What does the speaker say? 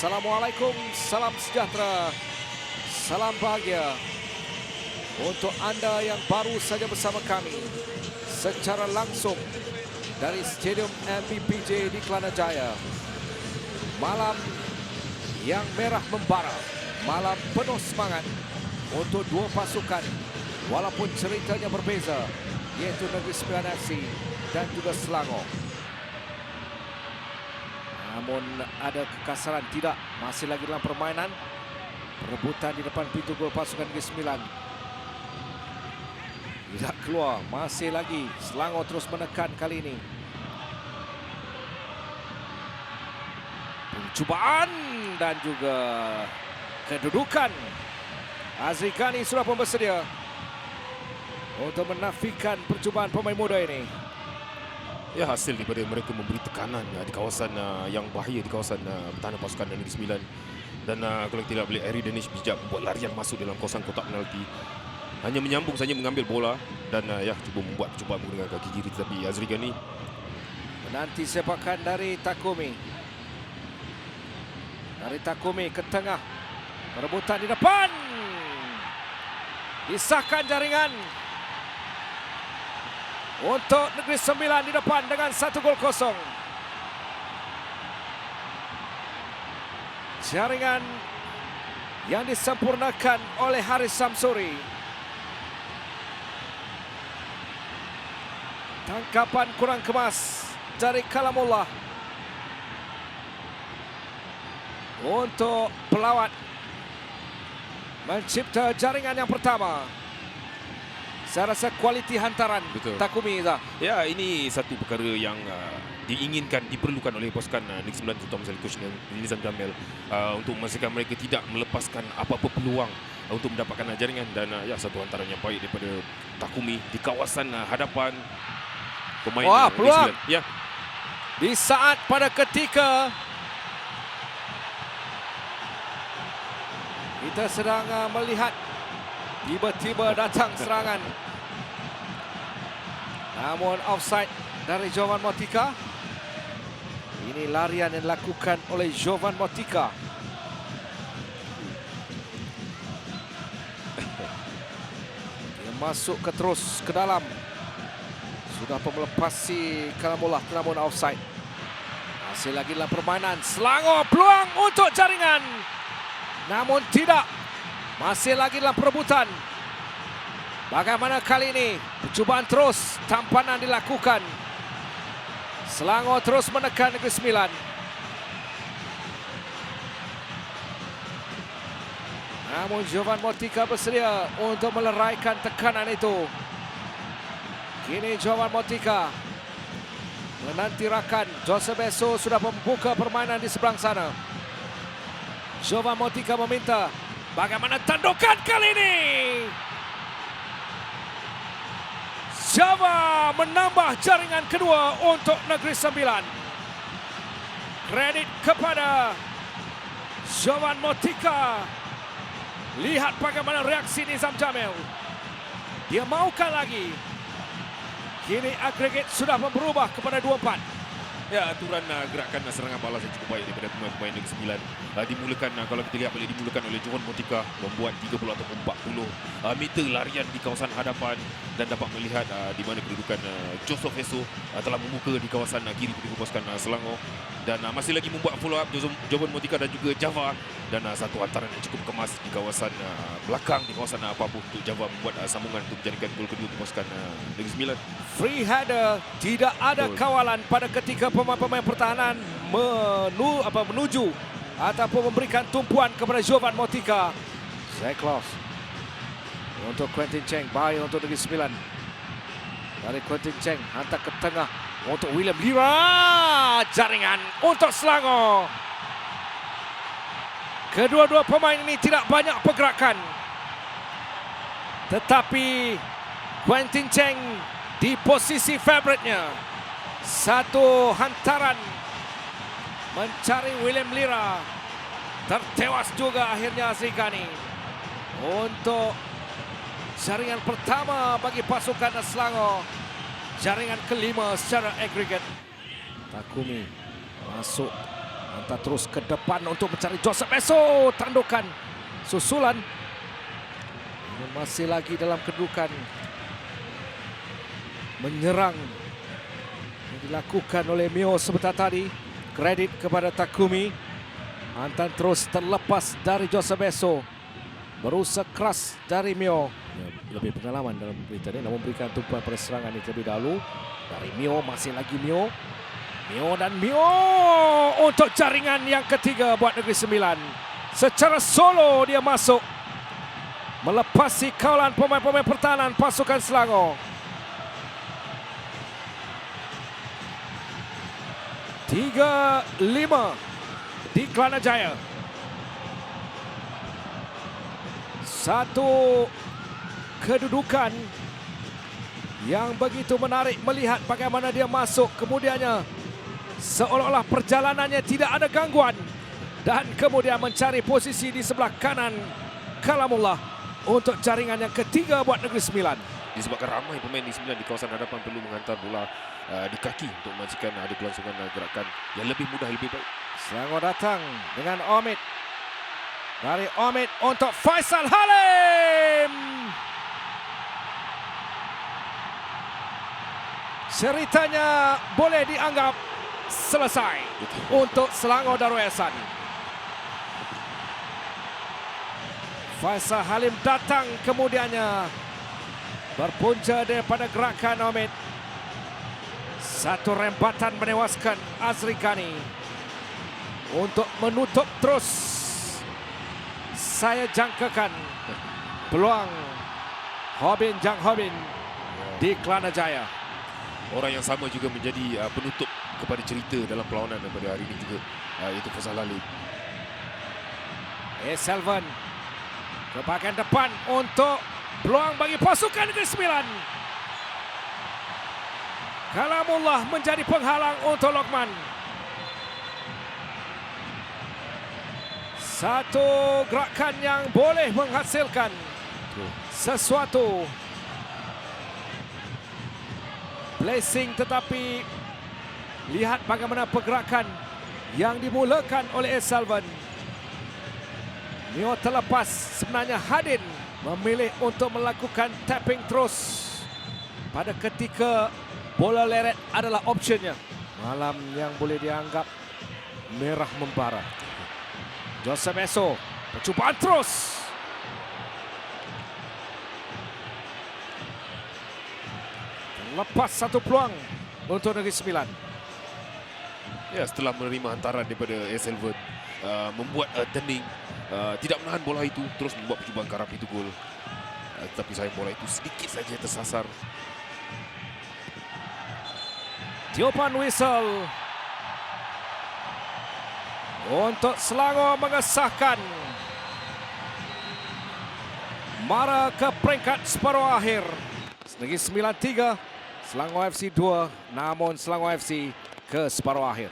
Assalamualaikum, salam sejahtera, salam bahagia untuk anda yang baru saja bersama kami secara langsung dari Stadium MBPJ di Kelana Jaya. Malam yang merah membara, malam penuh semangat untuk dua pasukan walaupun ceritanya berbeza, iaitu Negeri Sembilan FC dan juga Selangor. Namun ada kekasaran tidak, masih lagi dalam permainan. Perebutan di depan pintu gol pasukan Negeri Sembilan. Tidak keluar, masih lagi Selangor terus menekan kali ini. Pencubaan dan juga kedudukan. Azri Ghani sudah pun bersedia untuk menafikan percubaan pemain muda ini. Ya, hasil daripada mereka memberi tekanan di kawasan yang bahaya, di kawasan pertahanan pasukan Negeri Sembilan. Dan kalau tidak boleh, Harry Danish bijak membuat larian masuk dalam kawasan kotak penalti. Hanya menyambung saja mengambil bola dan cuba membuat percubaan menggunakan kaki kiri, tetapi Azri Ghani menanti sepakan dari Takumi. Dari Takumi ke tengah. Perebutan di depan. Disahkan jaringan untuk Negeri Sembilan di depan dengan 1-0. Jaringan yang disempurnakan oleh Haris Samsuri. Tangkapan kurang kemas dari Kalamullah untuk pelawat mencipta jaringan yang pertama. Saya rasa kualiti hantaran Takumi. Ya, ini satu perkara yang diinginkan, diperlukan oleh pasukan Negeri Sembilan, terutama oleh coach Nizam Jamil, untuk memastikan mereka tidak melepaskan apa-apa peluang untuk mendapatkan jaringan. Dan satu hantaran yang baik daripada Takumi di kawasan hadapan pemain Negeri peluang. Ya. Di saat pada ketika kita sedang melihat tiba-tiba datang serangan. Namun offside dari Jovan Motika. Ini larian yang dilakukan oleh Jovan Motika. Dia masuk terus ke dalam. Sudah melepasi Kalamullah, namun offside. Masih lagi dalam permainan. Selangor peluang untuk jaringan. Namun tidak. Masih lagi dalam perebutan. Bagaimana kali ini? Percubaan terus, tampanan dilakukan. Selangor terus menekan Negeri Sembilan. Namun Jovan Motika bersedia untuk meleraikan tekanan itu. Kini Jovan Motika menanti rakan. Joseph Esso sudah membuka permainan di seberang sana. Jovan Motika meminta. Bagaimana tandukan kali ini? Java menambah jaringan kedua untuk Negeri Sembilan. Kredit kepada Jovan Motika. Lihat bagaimana reaksi Nizam Jamil. Dia maukan lagi. Kini agregat sudah berubah kepada 2-4. Ya, aturan gerakan serangan balas yang cukup baik daripada pemain Negeri Sembilan. Dimulakan, kalau kita lihat, boleh dimulakan oleh Jovan Motika, membuat 30 atau 40 meter larian di kawasan hadapan. Dan dapat melihat di mana kedudukan Joseph Esso telah membuka di kawasan kiri pendukung pasukan Selangor. Dan masih lagi membuat follow up Jovan Motika dan juga Java. Dan satu hantaran yang cukup kemas di kawasan belakang, di kawasan Pabu, untuk Java membuat sambungan untuk menjadikan gol kedua untuk pasukan Negeri Sembilan. Free header, tidak ada kawalan pada ketika pemain-pemain pertahanan menuju ataupun memberikan tumpuan kepada Jovan Motika. Zeklos untuk Quentin Cheng, bahaya untuk Negeri Sembilan. Dari Quentin Cheng, hantar ke tengah untuk William Lira. Jaringan untuk Selangor. Kedua-dua pemain ini tidak banyak pergerakan. Tetapi Quentin Cheng di posisi favoritnya. Satu hantaran mencari William Lira. Tertewas juga akhirnya Azri Ghani. Untuk jaringan pertama bagi pasukan Selangor. Jaringan kelima secara agregat. Takumi masuk Hantar terus ke depan untuk mencari Joseph Esso. Tandukan susulan. Ini masih lagi dalam kedudukan menyerang yang dilakukan oleh Mio sebentar tadi. Kredit kepada Takumi. Hantar terus terlepas dari Joseph Esso. Berusaha keras dari Mio. Lebih pengalaman dalam berita ini, namun berikan tumpuan pada serangan ini terlebih dahulu. Dari Mio, masih lagi Mio. Mio dan Mio untuk jaringan yang ketiga buat Negeri Sembilan. Secara solo dia masuk. Melepasi kawalan pemain-pemain pertahanan pasukan Selangor. 3-5 di Kelana Jaya. Satu kedudukan yang begitu menarik melihat bagaimana dia masuk, kemudiannya seolah-olah perjalanannya tidak ada gangguan dan kemudian mencari posisi di sebelah kanan Kalamullah untuk jaringan yang ketiga buat Negeri Sembilan. Disebabkan ramai pemain di Sembilan di kawasan hadapan perlu menghantar bola di kaki untuk memastikan ada kelangsungan gerakan yang lebih mudah, lebih baik. Selangor datang dengan Omid. Dari Omid untuk Faisal Halim. Ceritanya boleh dianggap selesai untuk Selangor Darul Ehsan. Faisal Halim datang, kemudiannya berpunca daripada gerakan Omid. Satu rempatan menewaskan Azri Ghani. Untuk menutup terus, saya jangkakan peluang Jang Hobin di Kelana Jaya. Orang yang sama juga menjadi penutup kepada cerita dalam perlawanan pada hari ini juga, iaitu Faisal Halim. Selvan ke bahagian depan untuk peluang bagi pasukan Negeri Sembilan. Kalamullah menjadi penghalang untuk Lokman. Satu gerakan yang boleh menghasilkan sesuatu. Blessing, tetapi lihat bagaimana pergerakan yang dimulakan oleh Selvan. Mio terlepas, sebenarnya Hadin memilih untuk melakukan tapping terus pada ketika bola leret adalah optionnya. Malam yang boleh dianggap merah membara. Joseph Esso, percubaan terus. Lepas satu peluang untuk Negeri Sembilan. Ya, setelah menerima hantaran daripada Selvan, membuat turning, tidak menahan bola itu, terus membuat percubaan garap itu gol. Tetapi sayang bola itu sedikit saja tersasar. Tiupan whistle untuk Selangor mengesahkan mara ke peringkat separuh akhir. Negeri Sembilan 3, Selangor FC 2, namun Selangor FC ke separuh akhir.